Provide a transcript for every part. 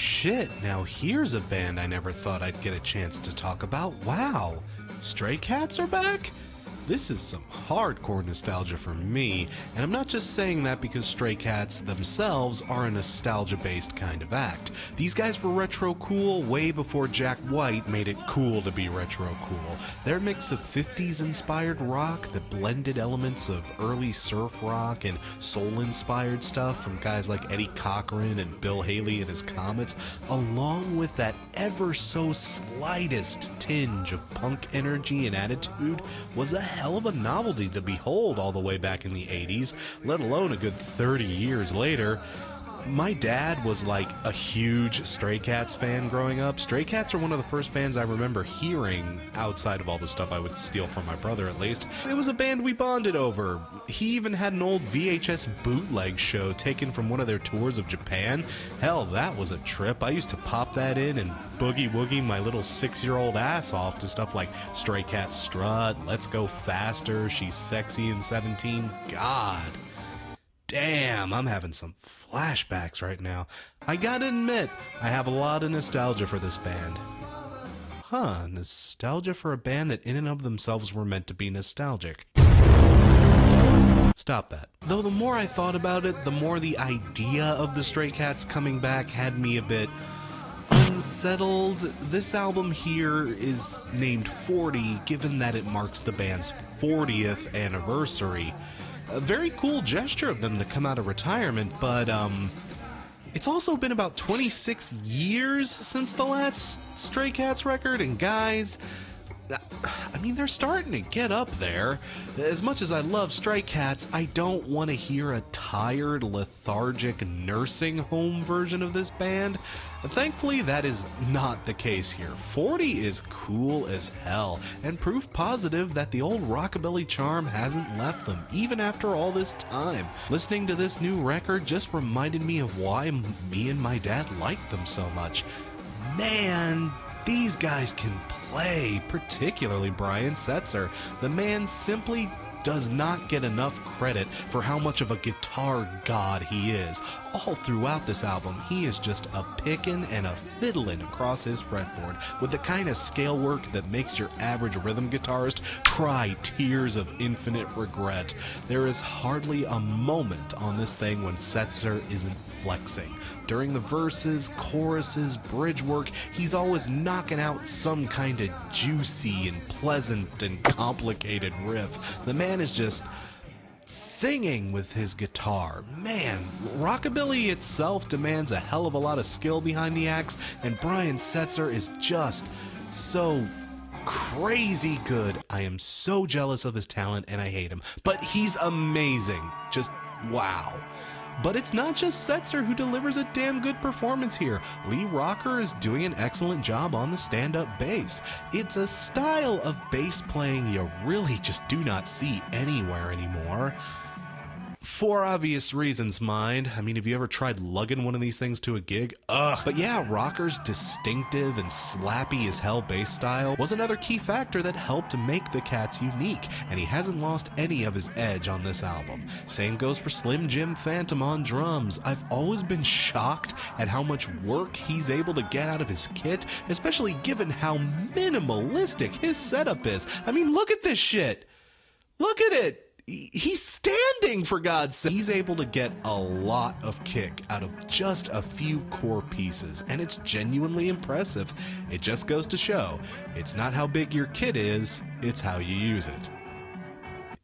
shit, now here's a band I never thought I'd get a chance to talk about. Wow, Stray Cats are back? This is some hardcore nostalgia for me, and I'm not just saying that because Stray Cats themselves are a nostalgia-based kind of act. These guys were retro cool way before Jack White made it cool to be retro cool. Their mix of 50s inspired rock that blended elements of early surf rock and soul-inspired stuff from guys like Eddie Cochran and Bill Haley and his Comets, along with that ever so slightest tinge of punk energy and attitude, was a hell of a novelty to behold all the way back in the 80s, let alone a good 30 years later. My dad was like a huge Stray Cats fan growing up. Stray Cats are one of the first bands I remember hearing outside of all the stuff I would steal from my brother, at least. It was a band we bonded over. He even had an old VHS bootleg show taken from one of their tours of Japan. Hell, that was a trip. I used to pop that in and boogie-woogie my little 6-year-old ass off to stuff like Stray Cats Strut, Let's Go Faster, She's Sexy and 17. God damn, I'm having some flashbacks right now. I gotta admit, I have a lot of nostalgia for this band. Huh, nostalgia for a band that in and of themselves were meant to be nostalgic. Stop that. Though the more I thought about it, the more the idea of the Stray Cats coming back had me a bit unsettled. This album here is named 40, given that it marks the band's 40th anniversary. A very cool gesture of them to come out of retirement, but it's also been about 26 years since the last Stray Cats record, and guys, I mean, they're starting to get up there. As much as I love Stray Cats, I don't want to hear a tired, lethargic nursing home version of this band. Thankfully, that is not the case here. 40 is cool as hell, and proof positive that the old rockabilly charm hasn't left them, even after all this time. Listening to this new record just reminded me of why me and my dad liked them so much. Man, these guys can play, particularly Brian Setzer. The man simply does not get enough credit for how much of a guitar god he is. All throughout this album, he is just a pickin' and a fiddlin' across his fretboard with the kind of scale work that makes your average rhythm guitarist cry tears of infinite regret. There is hardly a moment on this thing when Setzer isn't flexing. During the verses, choruses, bridge work, he's always knocking out some kind of juicy and pleasant and complicated riff. The man is just singing with his guitar. Man, rockabilly itself demands a hell of a lot of skill behind the axe, and Brian Setzer is just so crazy good. I am so jealous of his talent and I hate him, but he's amazing. Just wow. But it's not just Setzer who delivers a damn good performance here. Lee Rocker is doing an excellent job on the stand-up bass. It's a style of bass playing you really just do not see anywhere anymore. For obvious reasons, mind. I mean, have you ever tried lugging one of these things to a gig? Ugh. But yeah, Rocker's distinctive and slappy as hell bass style was another key factor that helped make the Cats unique, and he hasn't lost any of his edge on this album. Same goes for Slim Jim Phantom on drums. I've always been shocked at how much work he's able to get out of his kit, especially given how minimalistic his setup is. I mean, look at this shit. Look at it. He's standing, for God's sake. He's able to get a lot of kick out of just a few core pieces, and it's genuinely impressive. It just goes to show, it's not how big your kit is, it's how you use it.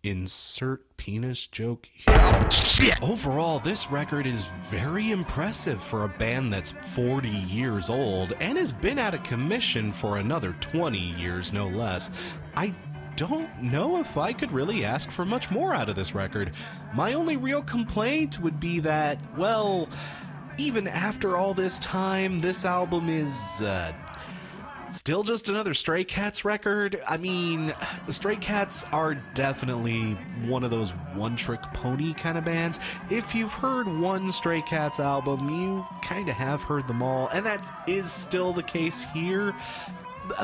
Insert penis joke here. Oh, shit. Overall, this record is very impressive for a band that's 40 years old and has been out of commission for another 20 years, no less. I don't know if I could really ask for much more out of this record. My only real complaint would be that, well, even after all this time, this album is, still just another Stray Cats record. I mean, the Stray Cats are definitely one of those one-trick pony kind of bands. If you've heard one Stray Cats album, you kind of have heard them all, and that is still the case here.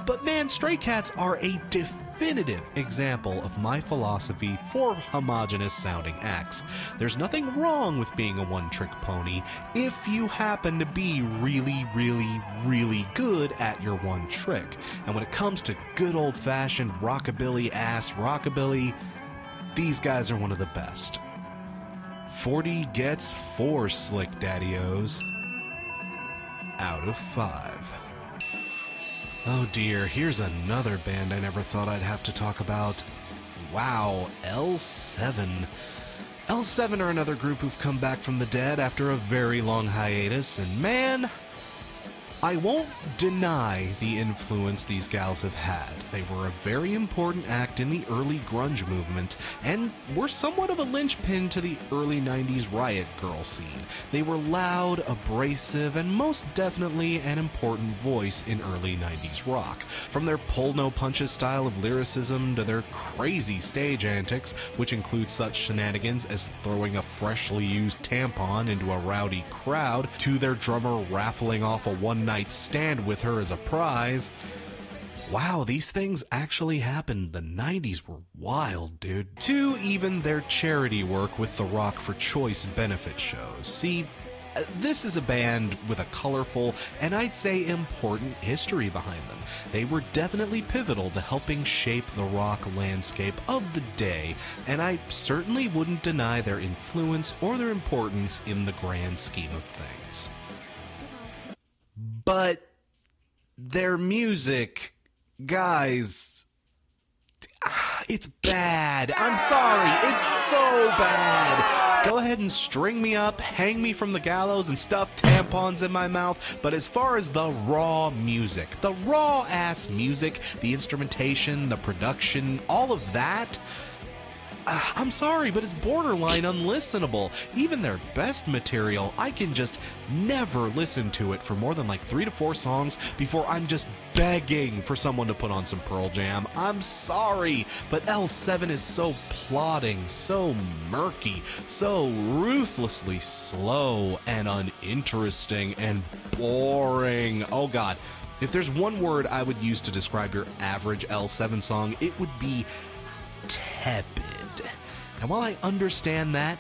But man, Stray Cats are a definitive example of my philosophy for homogenous sounding acts. There's nothing wrong with being a one-trick pony if you happen to be really, really, really good at your one trick. And when it comes to good old-fashioned rockabilly-ass rockabilly, these guys are one of the best. 40 gets 4 Slick Daddy-O's out of 5. Oh dear, here's another band I never thought I'd have to talk about. Wow, L7. L7 are another group who've come back from the dead after a very long hiatus, and man, I won't deny the influence these gals have had. They were a very important act in the early grunge movement, and were somewhat of a linchpin to the early 90s riot girl scene. They were loud, abrasive, and most definitely an important voice in early 90s rock. From their pull-no-punches style of lyricism to their crazy stage antics, which include such shenanigans as throwing a freshly used tampon into a rowdy crowd, to their drummer raffling off a one-night stand with her as a prize. Wow, these things actually happened. The 90s were wild, dude. To even their charity work with the Rock for Choice benefit shows. See, this is a band with a colorful and I'd say important history behind them. They were definitely pivotal to helping shape the rock landscape of the day, and I certainly wouldn't deny their influence or their importance in the grand scheme of things. But their music, guys, it's bad. I'm sorry, it's so bad. Go ahead and string me up, hang me from the gallows, and stuff tampons in my mouth, but as far as the raw music, the raw-ass music, the instrumentation, the production, all of that, I'm sorry, but it's borderline unlistenable. Even their best material, I can just never listen to it for more than like 3 to 4 songs before I'm just begging for someone to put on some Pearl Jam. I'm sorry, but L7 is so plodding, so murky, so ruthlessly slow and uninteresting and boring. Oh god, if there's one word I would use to describe your average L7 song, it would be tepid. And while I understand that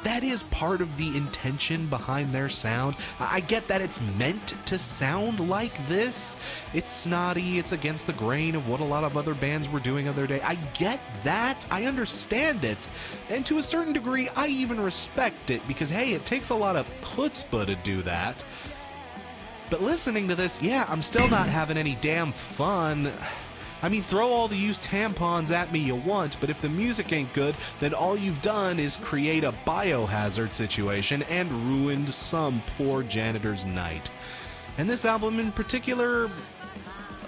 is part of the intention behind their sound, I get that it's meant to sound like this. It's snotty, it's against the grain of what a lot of other bands were doing the other day. I get that, I understand it, and to a certain degree, I even respect it, because hey, it takes a lot of chutzpah to do that. But listening to this, yeah, I'm still not having any damn fun. I mean, throw all the used tampons at me you want, but if the music ain't good, then all you've done is create a biohazard situation and ruined some poor janitor's night. And this album in particular,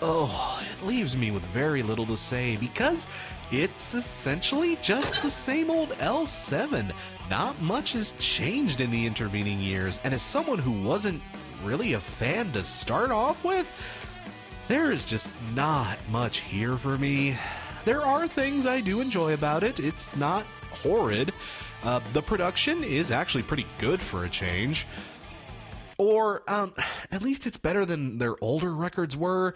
oh, it leaves me with very little to say, because it's essentially just the same old L7. Not much has changed in the intervening years, and as someone who wasn't really a fan to start off with, there is just not much here for me. There are things I do enjoy about it. It's not horrid. The production is actually pretty good for a change. Or, at least it's better than their older records were.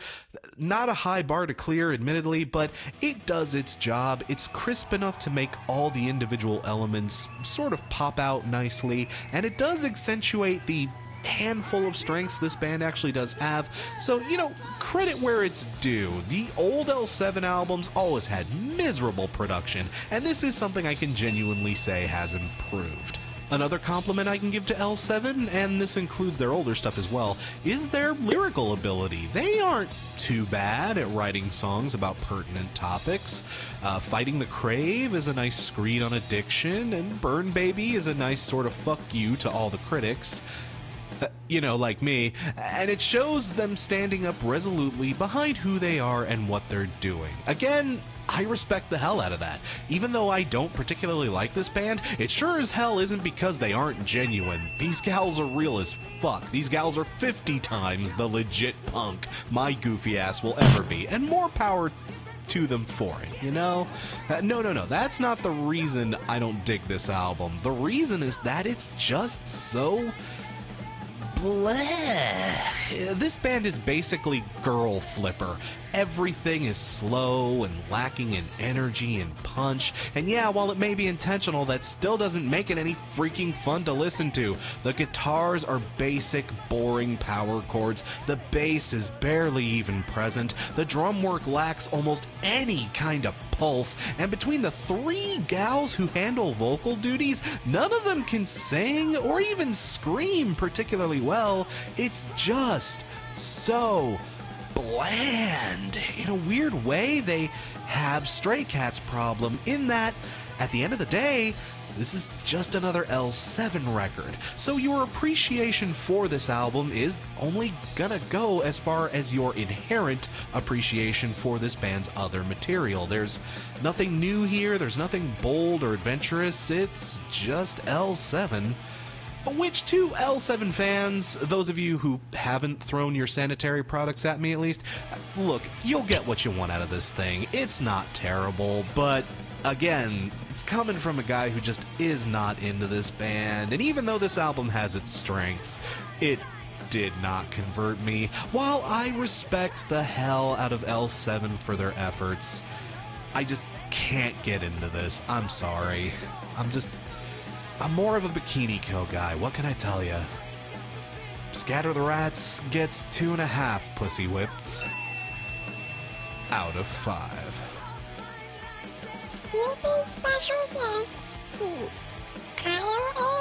Not a high bar to clear, admittedly, but it does its job. It's crisp enough to make all the individual elements sort of pop out nicely, and it does accentuate the handful of strengths this band actually does have. So, you know, credit where it's due. The old L7 albums always had miserable production, and this is something I can genuinely say has improved. Another compliment I can give to L7, and this includes their older stuff as well, is their lyrical ability. They aren't too bad at writing songs about pertinent topics. Fighting the Crave is a nice screed on addiction, and Burn Baby is a nice sort of fuck you to all the critics. You know, like me, and it shows them standing up resolutely behind who they are and what they're doing. Again, I respect the hell out of that. Even though I don't particularly like this band, it sure as hell isn't because they aren't genuine. These gals are real as fuck. These gals are 50 times the legit punk my goofy ass will ever be, and more power to them for it, you know? No, that's not the reason I don't dig this album. The reason is that it's just so bleh. This band is basically Girl Flipper. Everything is slow and lacking in energy and punch. And yeah, while it may be intentional, that still doesn't make it any freaking fun to listen to. The guitars are basic, boring power chords. The bass is barely even present. The drum work lacks almost any kind of pulse. And between the 3 gals who handle vocal duties, none of them can sing or even scream particularly well. It's just so bland. In a weird way, they have Stray Cats' problem in that, at the end of the day, this is just another L7 record. So your appreciation for this album is only gonna go as far as your inherent appreciation for this band's other material. There's nothing new here, there's nothing bold or adventurous, it's just L7. Which, to L7 fans, those of you who haven't thrown your sanitary products at me at least, look, you'll get what you want out of this thing. It's not terrible, but again, it's coming from a guy who just is not into this band, and even though this album has its strengths, it did not convert me. While I respect the hell out of L7 for their efforts, I just can't get into this. I'm sorry. I'm more of a Bikini Kill guy, what can I tell ya? Scatter the Rats gets 2.5 pussy whipped out of 5. Super special thanks to IRA